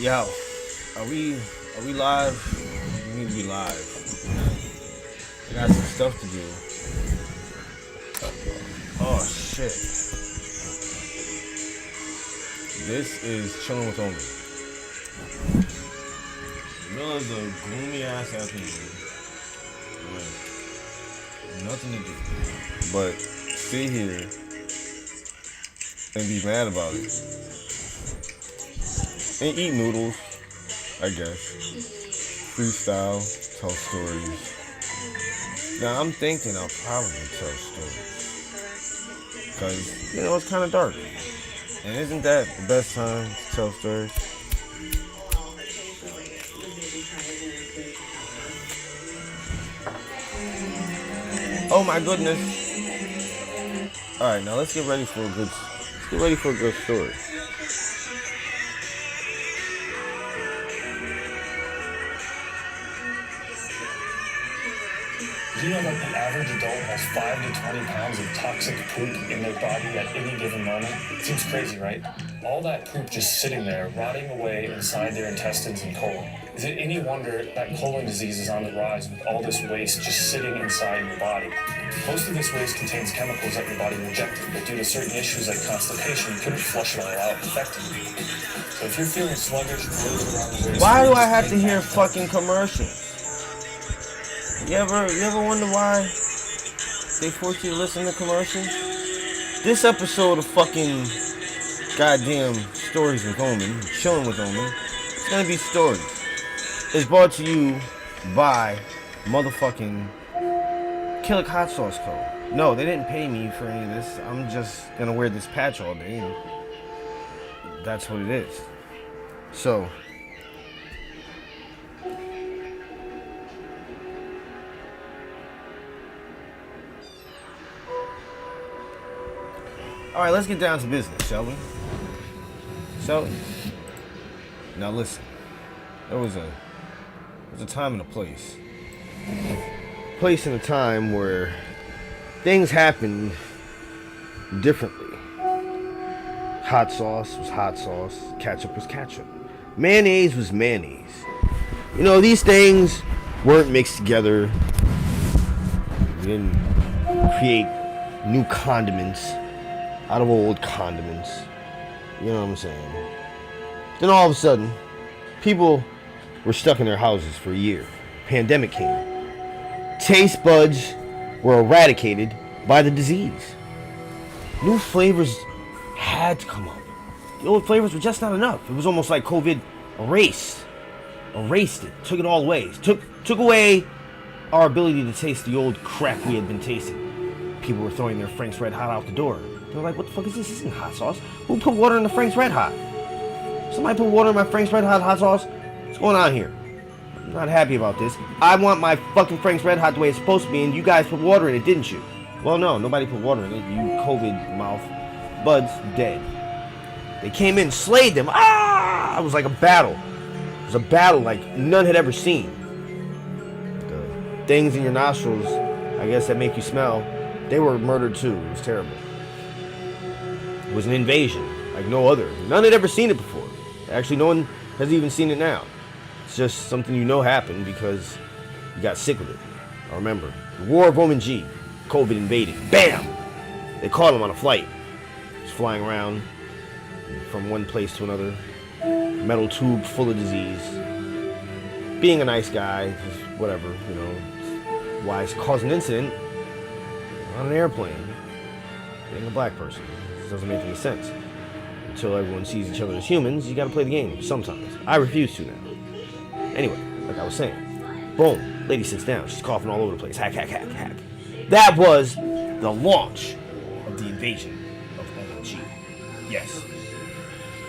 Yo, are we live? We need to be live. I got some stuff to do. Oh shit. This is Chillin with Omen. In the middle of the gloomy ass afternoon. Nothing to do. But sit here and be mad about it. And eat noodles, I guess. Freestyle, tell stories. Now I'm thinking I'll probably tell stories. Because, it's kind of dark. And isn't that the best time to tell stories? Oh my goodness. Alright, now let's get ready for a good story. You know that the average adult has 5 to 20 pounds of toxic poop in their body at any given moment? It seems crazy, right? All that poop just sitting there, rotting away inside their intestines and colon. Is it any wonder that colon disease is on the rise with all this waste just sitting inside your body? Most of this waste contains chemicals that your body rejected, but due to certain issues like constipation, you couldn't flush it all out effectively. So if you're feeling sluggish, bloated around the waist... Why do I have to hear fucking commercials? You ever wonder why they force you to listen to commercials? This episode of fucking goddamn Stories with Omen, Chillin with Omen, it's gonna be stories. It's brought to you by motherfucking Killer Hot Sauce Co. No, they didn't pay me for any of this. I'm just gonna wear this patch all day and that's what it is. So, alright, let's get down to business, shall we? Now listen, there was a time and a place. Place and a time where things happened differently. Hot sauce was hot sauce, ketchup was ketchup. Mayonnaise was mayonnaise. These things weren't mixed together. We didn't create new condiments out of old condiments. You know what I'm saying? Then all of a sudden, people were stuck in their houses for a year. Pandemic came. Taste buds were eradicated by the disease. New flavors had to come up. The old flavors were just not enough. It was almost like COVID erased it, took it all away. Took away our ability to taste the old crap we had been tasting. People were throwing their Frank's Red Hot out the door. They were like, what the fuck is this? This isn't hot sauce. Who put water in the Frank's Red Hot? Somebody put water in my Frank's Red Hot sauce? What's going on here? I'm not happy about this. I want my fucking Frank's Red Hot the way it's supposed to be, and you guys put water in it, didn't you? Well, no, nobody put water in it. You COVID mouth. Buds dead. They came in, slayed them. Ah! It was like a battle. It was a battle like none had ever seen. The things in your nostrils, I guess, that make you smell, they were murdered too. It was terrible. It was an invasion like no other. None had ever seen it before. Actually, no one has even seen it now. It's just something happened because you got sick with it. I remember. The War of Omen G. COVID invaded. Bam! They caught him on a flight. He was flying around from one place to another. Metal tube full of disease. Being a nice guy, just whatever, why cause an incident on an airplane? Being a black person. This doesn't make any sense. Until everyone sees each other as humans, you gotta play the game sometimes. I refuse to now. Anyway, like I was saying, boom, lady sits down, she's coughing all over the place. Hack, hack, hack, hack. That was the launch of the invasion of OMG. Yes.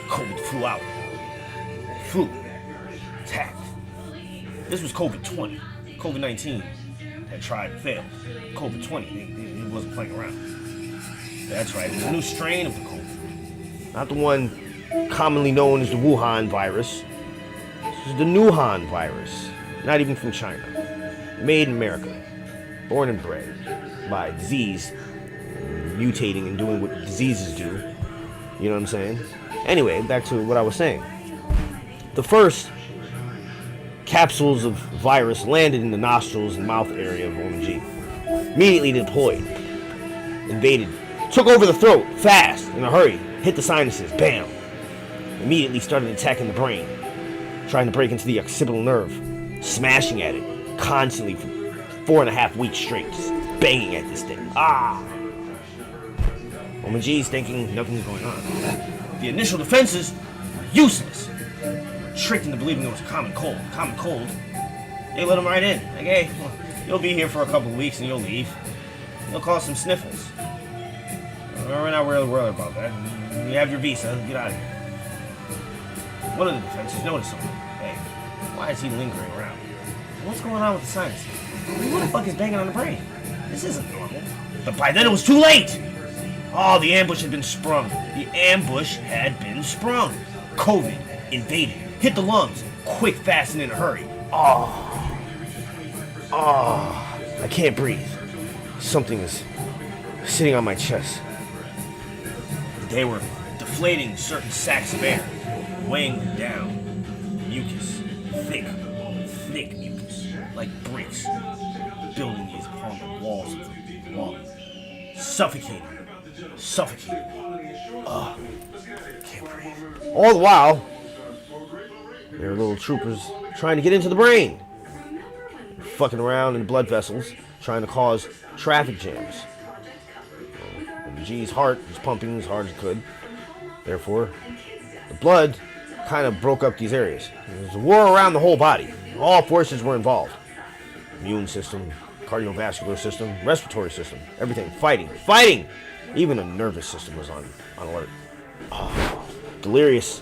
COVID flew out. Flew. Attacked. This was COVID-20. COVID-19 had tried and failed. COVID-20, it wasn't playing around. That's right, it was a new strain of the COVID. Not the one commonly known as the Wuhan virus. This is the Wuhan virus. Not even from China. Made in America. Born and bred by disease. Mutating and doing what diseases do. You know what I'm saying? Anyway, back to what I was saying. The first capsules of virus landed in the nostrils and mouth area of Omen G. Immediately deployed, invaded, took over the throat fast, in a hurry, hit the sinuses, bam. Immediately started attacking the brain, trying to break into the occipital nerve, smashing at it constantly for 4.5 weeks straight, just banging at this thing. Omen G's thinking nothing's going on. The initial defenses were useless. Tricked into believing it was a common cold. Common cold? They let him right in. Like, hey, well, you'll be here for a couple of weeks and you'll leave. You'll cause some sniffles. We're not really worried about that. You have your visa, get out of here. One of the defenses noticed something. Hey, why is he lingering around? What's going on with the sinus? What the fuck is banging on the brain? This isn't normal. But by then it was too late! Oh, the ambush had been sprung. The ambush had been sprung. COVID invaded. Hit the lungs. Quick, fast, and in a hurry. I can't breathe. Something is sitting on my chest. They were deflating certain sacs of air, weighing them down. Mucus. Thick mucus. Like bricks. Building these upon the walls of the lung. Suffocating. Can't breathe. All the while, there were little troopers trying to get into the brain. They're fucking around in blood vessels, trying to cause traffic jams. And G's heart was pumping as hard as it could. Therefore, the blood kind of broke up these areas. There was a war around the whole body. All forces were involved. Immune system, cardiovascular system, respiratory system, everything. Fighting! Even the nervous system was on alert. Delirious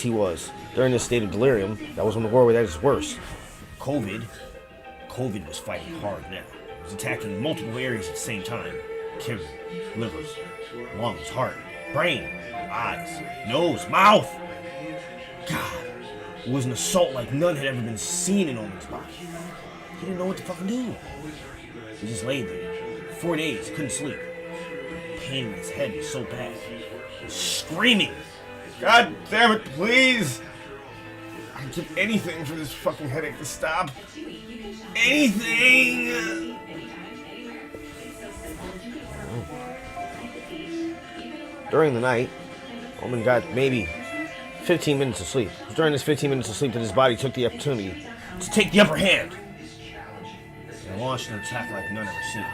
he was. During this state of delirium, that was when the war was at its worst. COVID was fighting hard now. It was attacking multiple areas at the same time. Kidney, livers, lungs, heart, brain, eyes, nose, mouth. God, it was an assault like none had ever been seen in Omen's body. He didn't know what to fucking do. He just laid there. 4 days, couldn't sleep. The pain in his head was so bad. He was screaming. God damn it, please! I'd give anything for this fucking headache to stop. Anything! During the night, Omen got maybe 15 minutes of sleep. It was during this 15 minutes of sleep that his body took the opportunity to take the upper hand and launched an attack like none ever seen.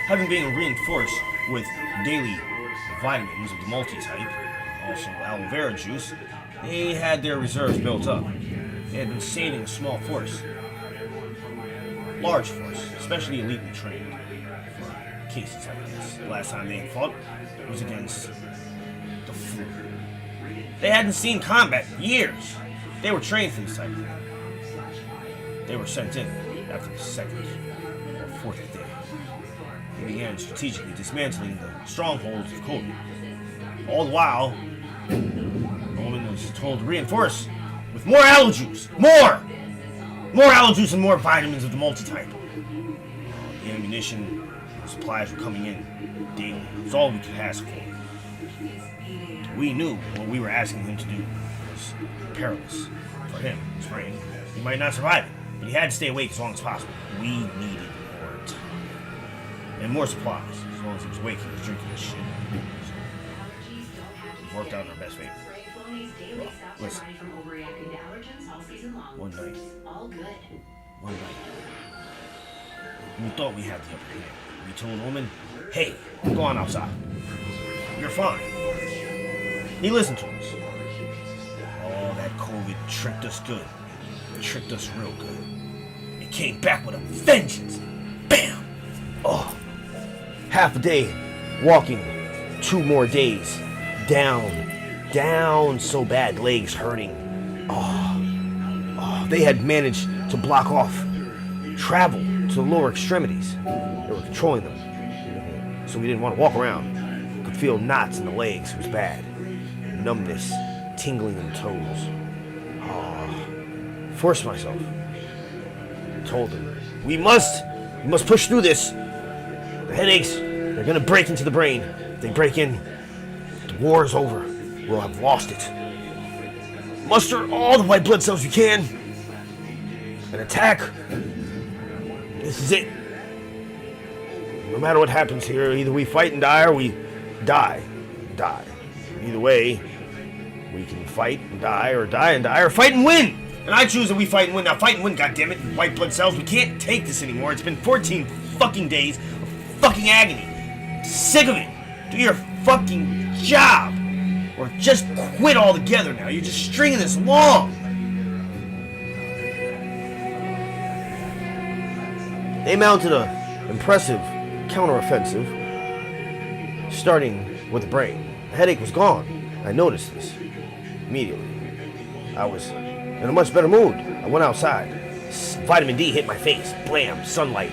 Having been reinforced with daily vitamins of the multi-type, also aloe vera juice, they had their reserves built up. They had been saving a small force, large force, especially elitely trained for cases like this. The last time they had fought was against the flu. They hadn't seen combat in years. They were trained for this type of thing. They were sent in after the second or fourth day. They began strategically dismantling the strongholds of COVID. All the while, Omen was told to reinforce with more aloe juice. More aloe juice and more vitamins of the multi-type. The ammunition and supplies were coming in daily. It was all we could ask for. We knew what we were asking him to do was perilous. For him, his brain, he might not survive it, but he had to stay awake as long as possible. We needed more time. And more supplies, as long as he was awake, he was drinking this shit. So, it worked out in our best favor. Well, listen. One night, we thought we had the upper hand. We told Omen, hey, go on outside. You're fine. He listened to us. Oh, that COVID tricked us good. It tricked us real good. It came back with a vengeance. Bam! Oh, half a day walking, 2 more days down so bad, legs hurting. Oh, they had managed to block off travel to the lower extremities. They were controlling them, so we didn't want to walk around. Could feel knots in the legs. It was bad. Numbness, tingling in the toes. Forced myself. Told them, we must push through this. The headaches, they're gonna break into the brain. If they break in, the war is over. We'll have lost it. muster all the white blood cells we can and attack. This is it. No matter what happens here, either we fight and die or we die. Either way, we can fight and die or fight and win. And I choose that we fight and win. Now fight and win, goddammit, white blood cells. We can't take this anymore. It's been 14 fucking days of fucking agony. Sick of it. Do your fucking job. Or just quit altogether now. You're just stringing this along. They mounted an impressive counteroffensive, starting with the brain. The headache was gone. I noticed this immediately. I was in a much better mood. I went outside. Vitamin D hit my face. Blam, sunlight.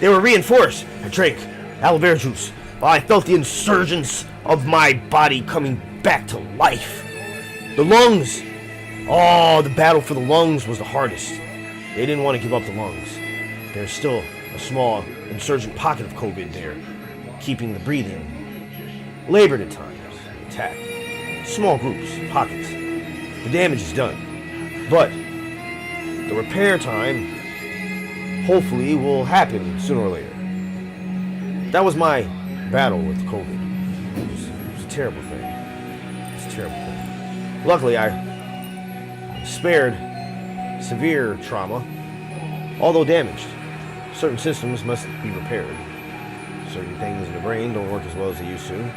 They were reinforced. I drank aloe vera juice. I felt the insurgence of my body coming back to life. The lungs. The battle for the lungs was the hardest. They didn't want to give up the lungs. There's still a small insurgent pocket of COVID there, keeping the breathing labored at times, attack. Small groups, pockets. The damage is done. But the repair time hopefully will happen sooner or later. That was my battle with COVID. It was a terrible thing. It's a terrible thing. Luckily, I spared severe trauma, although damaged. Certain systems must be repaired. Certain things in the brain don't work as well as they used to.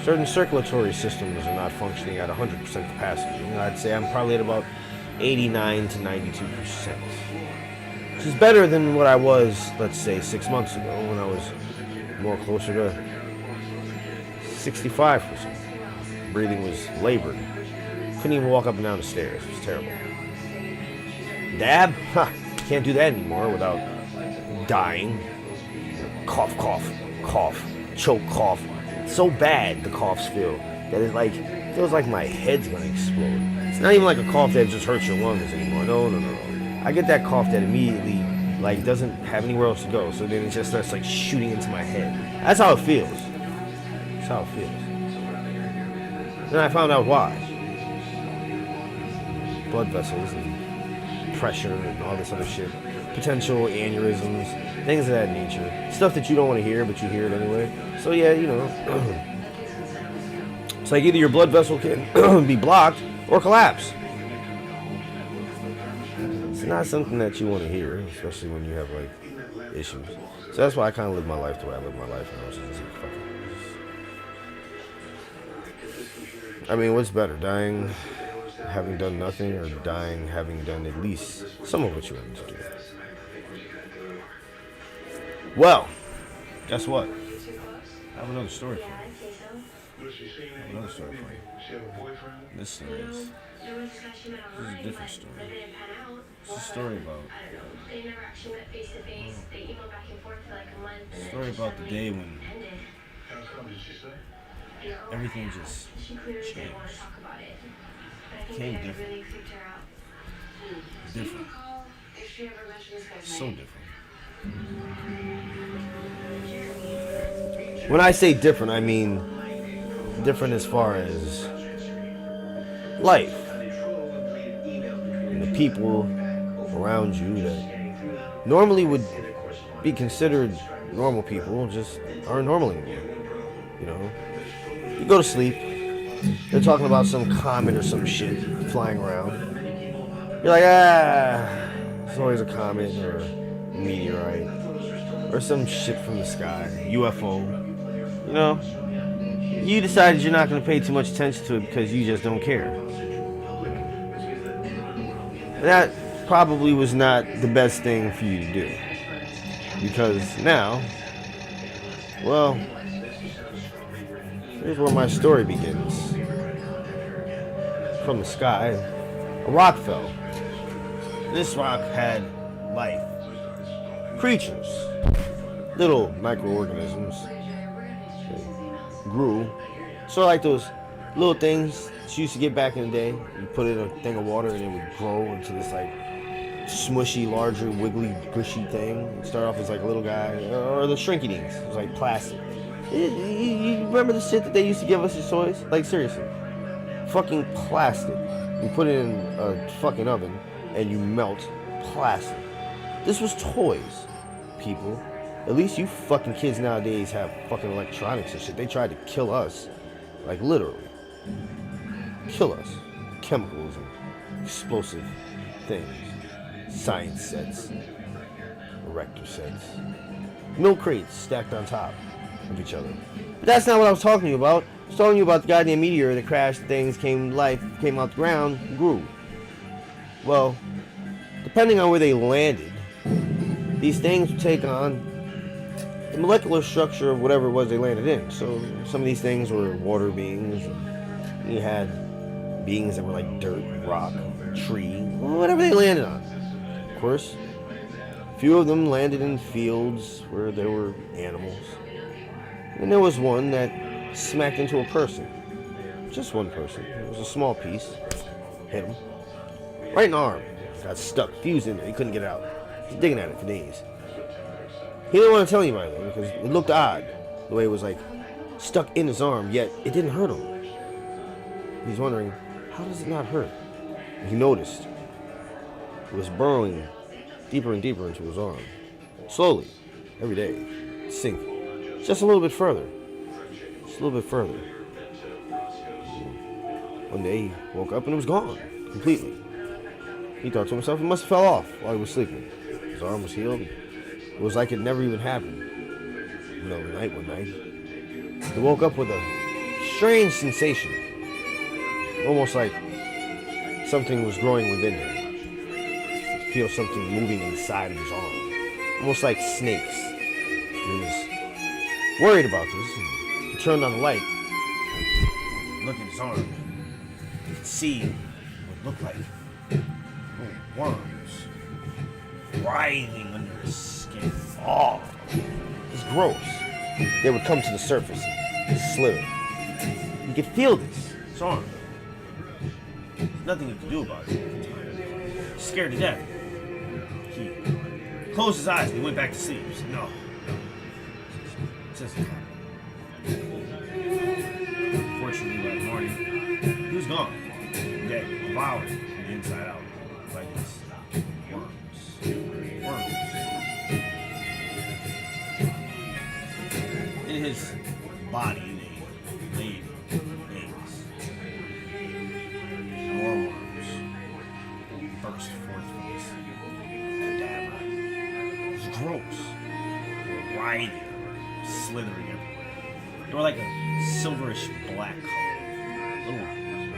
Certain circulatory systems are not functioning at 100% capacity. I'd say I'm probably at about 89 to 92%. Which is better than what I was, let's say, 6 months ago when I was more closer to 65%. Breathing was labored. Couldn't even walk up and down the stairs. It was terrible. Dab? Can't do that anymore without dying. Cough, cough, cough, choke, cough. So bad the coughs feel that it feels like my head's gonna explode. It's not even like a cough that just hurts your lungs anymore. No. I get that cough that immediately doesn't have anywhere else to go. So then it just starts shooting into my head. That's how it feels. That's how it feels. Then I found out why. Blood vessels and pressure and all this other shit. Potential aneurysms, things of that nature. Stuff that you don't want to hear, but you hear it anyway. So yeah, it's like either your blood vessel can be blocked or collapse. It's not something that you want to hear, especially when you have issues. So that's why I kind of live my life the way I live my life now. I mean, what's better, dying having done nothing, or dying having done at least some of what you wanted to do? Well, guess what? I have another story for you. This story is a different story. It's a story about the day when everything just changed. It became different. Different. So different. When I say different, I mean different as far as life. And the people around you that normally would be considered normal people just aren't normal anymore. You go to sleep, they're talking about some comet or some shit flying around. You're like, it's always a comet or a meteorite or some shit from the sky, UFO. You decided you're not going to pay too much attention to it because you just don't care. That probably was not the best thing for you to do. Because now, well, here's where my story begins. From the sky, a rock fell. This rock had life. Creatures, little microorganisms, grew. So like those little things that you used to get back in the day. You put it in a thing of water and it would grow into this smushy, larger, wiggly, gushy thing. It started off as a little guy, or the shrinky dinks. It was plastic. You remember the shit that they used to give us as toys? Seriously. fucking plastic. You put it in a fucking oven and you melt plastic. This was toys, people. At least you fucking kids nowadays have fucking electronics and shit. They tried to kill us. Like, literally. Kill us. Chemicals and explosive things. Science sets. Erector sets. Milk crates stacked on top of each other. But that's not what I was talking to you about. I was telling you about the goddamn meteor that crashed, things came to life, came out the ground, and grew. Well, depending on where they landed, these things would take on the molecular structure of whatever it was they landed in. So some of these things were water beings. You had beings that were like dirt, rock, tree, whatever they landed on. Of course, a few of them landed in fields where there were animals. And there was one that smacked into a person. Just one person. It was a small piece. Hit him. Right in the arm. Got stuck, fused in there. He couldn't get out. He was digging at it for days. He didn't want to tell anybody though, because it looked odd. The way it was like stuck in his arm, yet it didn't hurt him. He's wondering, how does it not hurt? And he noticed it was burrowing deeper and deeper into his arm. Slowly, every day, sink. Just a little bit further. Just a little bit further. One day he woke up and it was gone. Completely. He thought to himself, it must have fell off while he was sleeping. His arm was healed. It was like it never even happened. In the middle of the night one night, he woke up with a strange sensation. Almost like something was growing within him. He feel something moving inside of his arm. Almost like snakes. He was worried about this. He turned on the light. Looked at his arm. He could see what it looked like. Little worms writhing under his skin. Oh, it's gross. They would come to the surface and slither. You could feel this. His arm. There's nothing he could do about it. He's scared to death. He closed his eyes and he went back to sleep. He said, no. It doesn't happen. Fortunately, that morning, he was gone. Dead. Devoured from the inside out. Like this. Worms. In his body, they laid eggs. More worms burst forth from his cadaver. It was gross. They were writhing, slithering everywhere. They were like a silverish black color. Little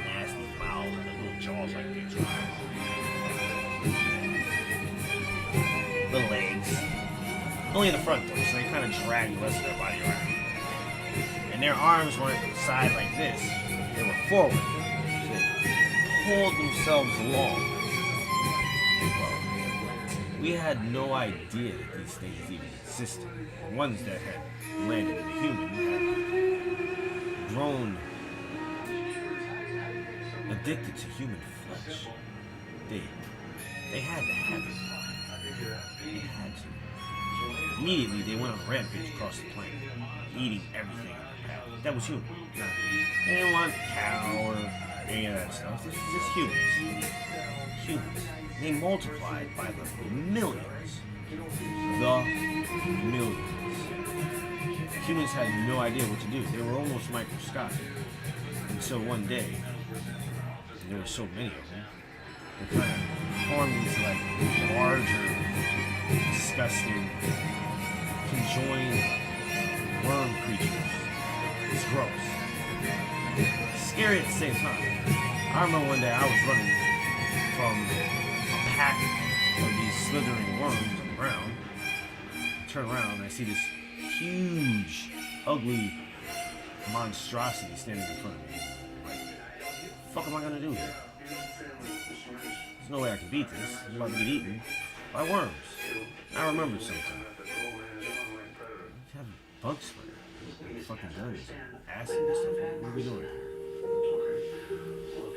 nasty mouths and little jaws like these. Little legs. Only in the front though, so they kind of dragged the rest of their body around. And their arms weren't side like this. They were forward. So they pulled themselves along. Well, we had no idea that these things even existed. The ones that had landed in the human had grown addicted to human flesh. They had to have it. They had to. Immediately, they went on a rampage across the planet, eating everything in their path. That was human. They didn't want cow or any of that stuff. This is just humans. Humans. They multiplied by the millions. The millions. Humans had no idea what to do. They were almost microscopic. Until one day, there were so many of them, they kind of formed these like larger, disgusting, conjoined worm creatures. It's gross. Scary at the same time. I remember one day I was running from a pack of these slithering worms on the ground. I turn around and I see this huge, ugly monstrosity standing in front of me. Like, what the fuck am I gonna do here? There's no way I can beat this. I'm about to get eaten by worms. I remember something. You have bug spray, fucking guns, acid and stuff. What are we doing here?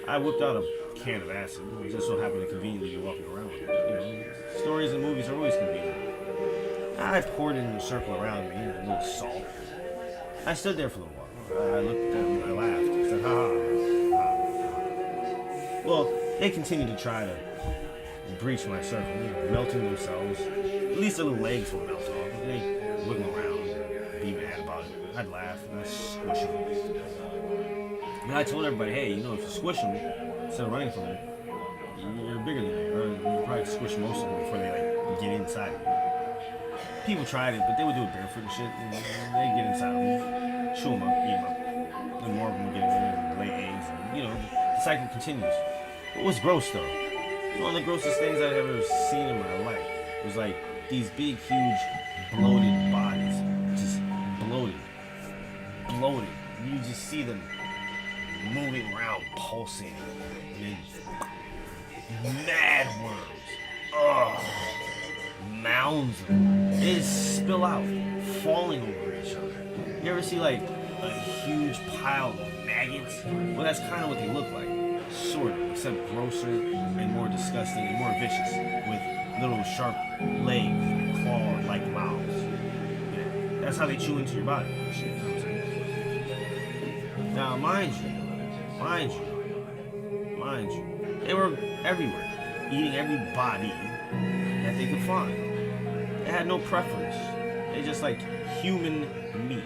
I whipped out a can of acid. It just so happened to conveniently be walking around with it. You know, stories and movies are always convenient. I poured it in a circle around me, a little salt. I stood there for a little while. I looked at them and I laughed. I said, ha ha ha. they continue to try to breach my circle, you know, melting themselves. At least their little legs will melt off. They wiggle around and be mad about it. I'd laugh and I'd squish them. And I told everybody, hey, you know, if you squish them instead of running from them, you're bigger than them. Or you probably squish most of them before they like get inside of you. People tried it, but they would do it barefoot and shit. And they'd get inside of them, chew them up, eat them up. And more of them would get in there and lay eggs. And, you know, the cycle continues. It was gross though. It was one of the grossest things I've ever seen in my life. It was like these big, huge, bloated bodies. Just bloated. Bloated. You just see them moving around, pulsating. And then mad worms. Ugh. Mounds of them. They just spill out, falling over each other. You ever see like a huge pile of maggots? Well, that's kind of what they look like. Sort of, except grosser and more disgusting and more vicious, with little sharp legs, claw-like mouths. Yeah, that's how they chew into your body. You know what I'm saying? Now, mind you, they were everywhere, eating every body that they could find. They had no preference. They just like human meat.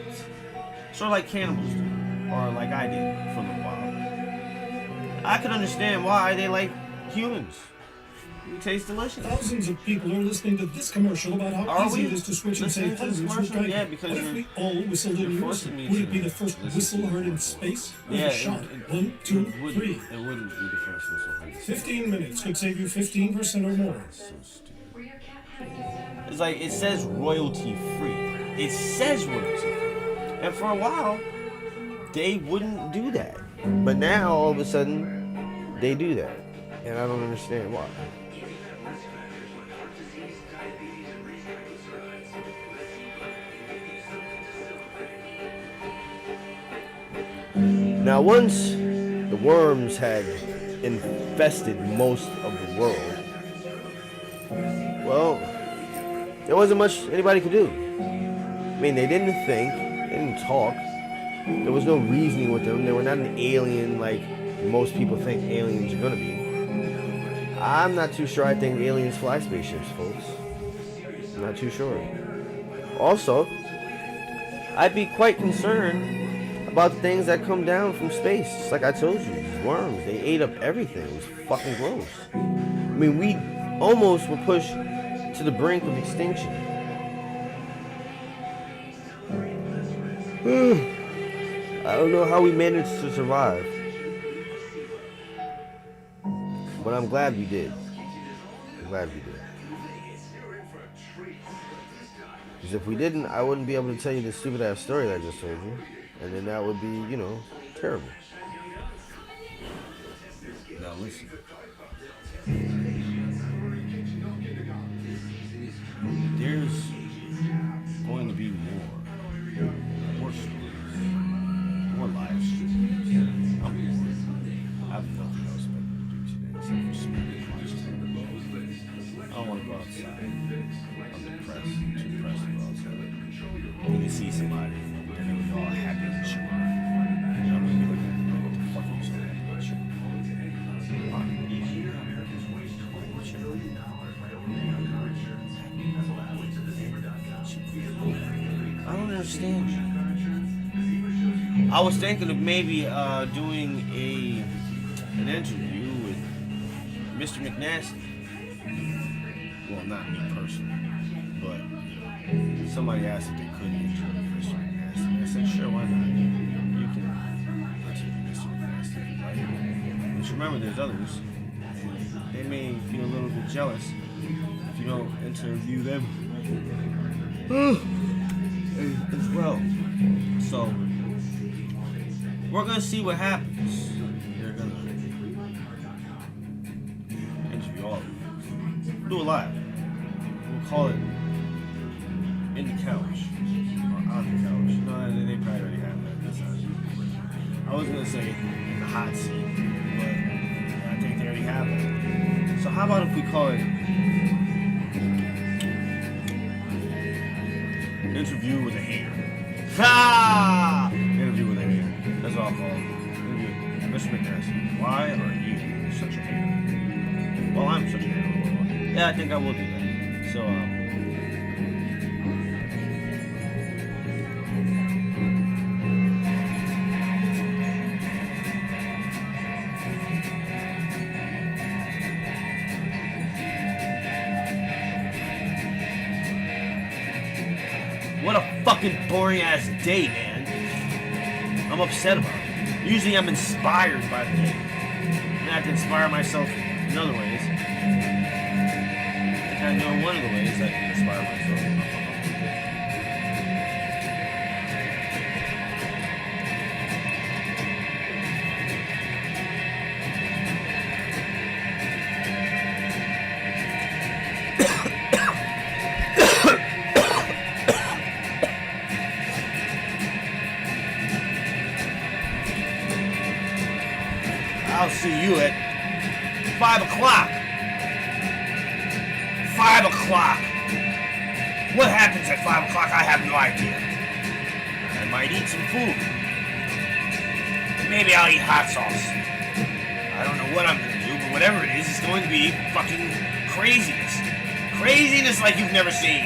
Sort of like cannibals do, or like I did for a little while. I could understand why they like humans. It tastes delicious. Thousands of people are listening to this commercial about how easy it is to switch and save hundreds with Geico. Yeah, because what if we all whistled in unison? Would it be the first whistle heard in space? Yeah, a shot. 1, 2, 3. It wouldn't be the first whistle heard. 15 minutes could save you 15% or more. That's so stupid. It's like, it says royalty free. It says royalty free. And for a while, they wouldn't do that. But now, all of a sudden, they do that. And I don't understand why. Now, once the worms had infested most of the world, well, there wasn't much anybody could do. I mean, they didn't think, they didn't talk. There was no reasoning with them. They were not an alien like most people think aliens are going to be. I'm not too sure I think aliens fly spaceships, folks. I'm not too sure. Also, I'd be quite concerned about the things that come down from space. Just like I told you, these worms, they ate up everything. It was fucking gross. I mean, we almost were pushed to the brink of extinction. I don't know how we managed to survive. But I'm glad we did. I'm glad we did. Because if we didn't, I wouldn't be able to tell you the stupid ass story that I just told you. And then that would be, you know, terrible. Now listen. There's going to be more stories, more live streams. I'm bored. I have nothing else better to do today except for smoke and watch television. I don't want to go outside. I'm depressed. I'm too depressed to go outside. When you see somebody, they're going to be all happy and chill. And I'm going to be looking at them like, what the fuck are you so happy and chill? I don't understand you. I was thinking of maybe doing an interview with Mr. McNasty. Well, not me personally, but somebody asked if they could interview Mr. McNasty. I said, sure, why not? You can interview Mr. McNasty if you like. But remember, there's others. They may feel a little bit jealous if you don't interview them as well. So we're gonna see what happens. They're gonna interview all of them. Do it live. We'll call it In the Couch or On the Couch. No, they probably already have that. That's not it. I was gonna say In the Hot Seat, but I think they already have that. So how about if we call it Interview with a Hater? Ha! Interview with a Hater. That's all I'll call it. Mr. McNasty, why are you such a fan. Well, I'm such a fan. Yeah, I think I will do that. So, what a fucking boring ass day, man. I'm upset about it. Usually I'm inspired by the day. And I have to inspire myself in other ways. I know one of the ways I can inspire myself. I'll see you at 5 o'clock. 5 o'clock. What happens at 5 o'clock? I have no idea. I might eat some food. Maybe I'll eat hot sauce. I don't know what I'm going to do, but whatever it is, it's going to be fucking craziness. Craziness like you've never seen.